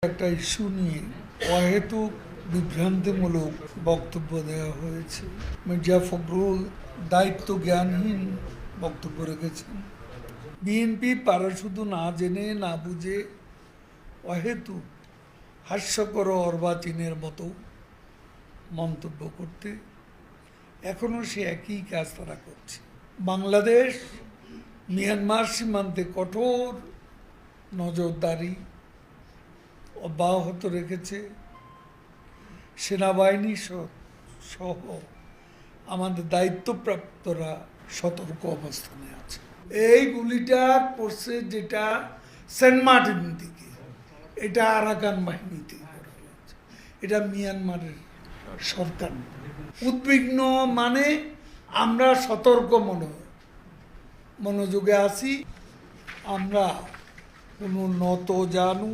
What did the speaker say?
একটা ইস্যু নিয়ে অহেতুক বিভ্রান্তিমূলক বক্তব্য দেওয়া হয়েছে। মির্জা ফখরুল দায়িত্ব জ্ঞানহীন বক্তব্য রেখেছেন। বিএনপি পারে শুধু না জেনে না বুঝে অহেতুক হাস্যকর অর্বাচীনের মতো মন্তব্য করতে এখনও সে একই কাজ তারা করছে। বাংলাদেশ মিয়ানমার সীমান্তে কঠোর নজরদারি অব্যাহত রেখেছে। সেনাবাহিনী সহ আমাদের দায়িত্বপ্রাপ্তরা সতর্ক অবস্থানে আছে। এই গুলিটা পড়ছে যেটা সেন্ট মার্টিন দিকে, এটা আরাকান বাহিনীতে করা হয়েছে, এটা মিয়ানমারের সরকার। উদ্বিগ্ন মানে আমরা সতর্ক মনোযোগে আছি। আমরা কোনো নত জানু